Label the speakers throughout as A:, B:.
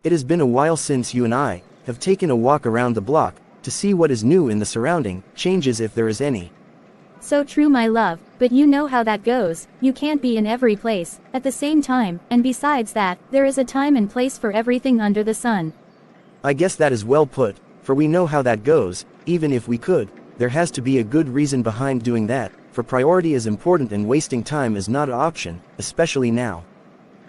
A: It has been a while since you and I have taken a walk around the block to see what is new in the surrounding changes, if there is any.
B: So true, my love, but you know how that goes. You can't be in every place at the same time, and besides that, there is a time and place for everything under the sun.
A: I guess that is well put, for we know how that goes. Even if we could, there has to be a good reason behind doing that, for priority is important and wasting time is not an option, especially now.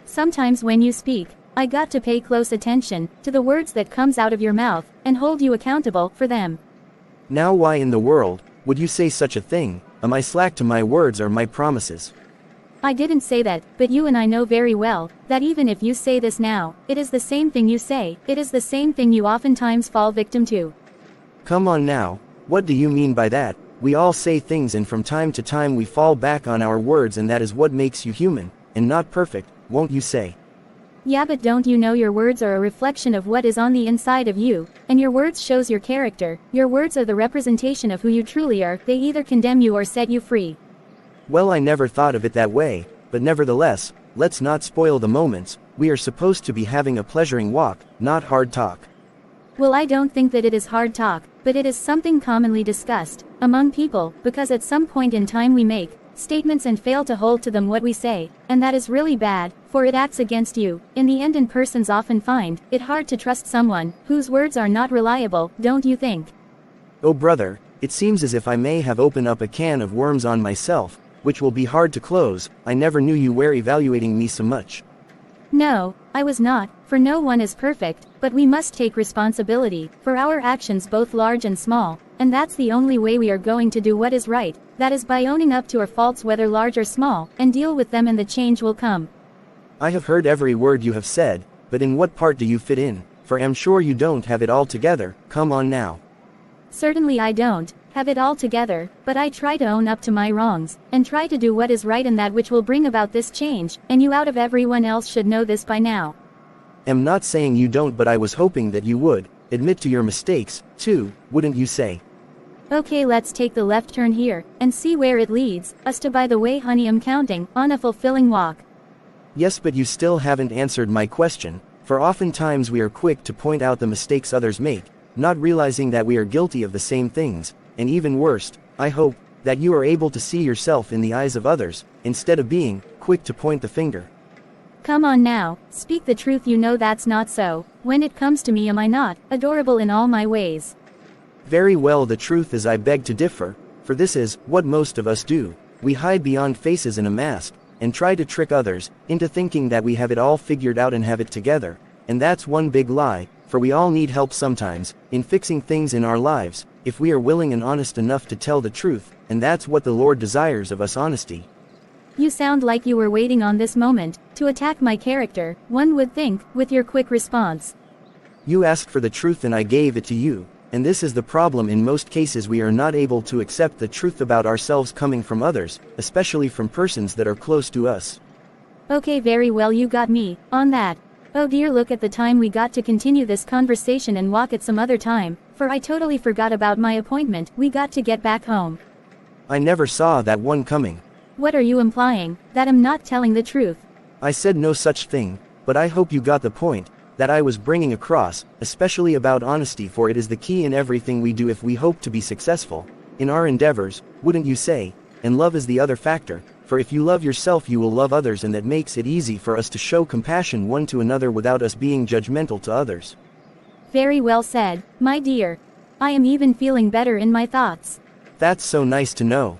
B: Sometimes when you speak, I got to pay close attention to the words that comes out of your mouth, and hold you accountable for them.
A: Now why in the world would you say such a thing? Am I slack to my words or my promises?
B: I didn't say that, but you and I know very well that even if you say this now, it is the same thing you say, it is the same thing you oftentimes fall victim to.
A: Come on now, what do you mean by that? We all say things and from time to time we fall back on our words, and that is what makes you human, and not perfect, won't you say?
B: Yeah, but don't you know your words are a reflection of what is on the inside of you, and your words shows your character. Your words are the representation of who you truly are. They either condemn you or set you free.
A: Well, I never thought of it that way, but nevertheless, let's not spoil the moments. We are supposed to be having a pleasuring walk, not hard talk.
B: Well, I don't think that it is hard talk, but it is something commonly discussed among people, because at some point in time we make statements and fail to hold to them what we say, and that is really bad, for it acts against you. In the end, and persons often find it hard to trust someone whose words are not reliable, don't you think?
A: Oh brother, it seems as if I may have opened up a can of worms on myself, which will be hard to close. I never knew you were evaluating me so much.
B: No, I was not, for no one is perfect, but we must take responsibility for our actions, both large and small, and that's the only way we are going to do what is right, that is by owning up to our faults, whether large or small, and deal with them, and the change will come.
A: I have heard every word you have said, but in what part do you fit in? For I'm sure you don't have it all together. Come on now.
B: Certainly I don't have it all together, but I try to own up to my wrongs, and try to do what is right, and that which will bring about this change, and you out of everyone else should know this by now.
A: I'm not saying you don't, but I was hoping that you would admit to your mistakes, too, wouldn't you say?
B: Okay, let's take the left turn here, and see where it leads us to. By the way, honey, I'm counting on a fulfilling walk.
A: Yes, but you still haven't answered my question, for oftentimes we are quick to point out the mistakes others make, not realizing that we are guilty of the same things, and even worse, I hope that you are able to see yourself in the eyes of others, instead of being quick to point the finger.
B: Come on now, speak the truth. You know that's not so. When it comes to me, am I not adorable in all my ways?
A: Very well, the truth is I beg to differ, for this is what most of us do. We hide behind faces in a mask, and try to trick others into thinking that we have it all figured out and have it together, and that's one big lie, for we all need help sometimes in fixing things in our lives, if we are willing and honest enough to tell the truth, and that's what the Lord desires of us, honesty.
B: You sound like you were waiting on this moment to attack my character, one would think, with your quick response.
A: You asked for the truth and I gave it to you, and this is the problem. In most cases we are not able to accept the truth about ourselves coming from others, especially from persons that are close to us.
B: Okay, very well, you got me on that. Oh dear, look at the time. We got to continue this conversation and walk at some other time, for I totally forgot about my appointment. We got to get back home.
A: I never saw that one coming.
B: What are you implying? That I'm not telling the truth?
A: I said no such thing, but I hope you got the point that I was bringing across, especially about honesty, for it is the key in everything we do if we hope to be successful in our endeavors, wouldn't you say? And love is the other factor, for if you love yourself you will love others, and that makes it easy for us to show compassion one to another without us being judgmental to others.
B: Very well said, my dear. I am even feeling better in my thoughts.
A: That's so nice to know.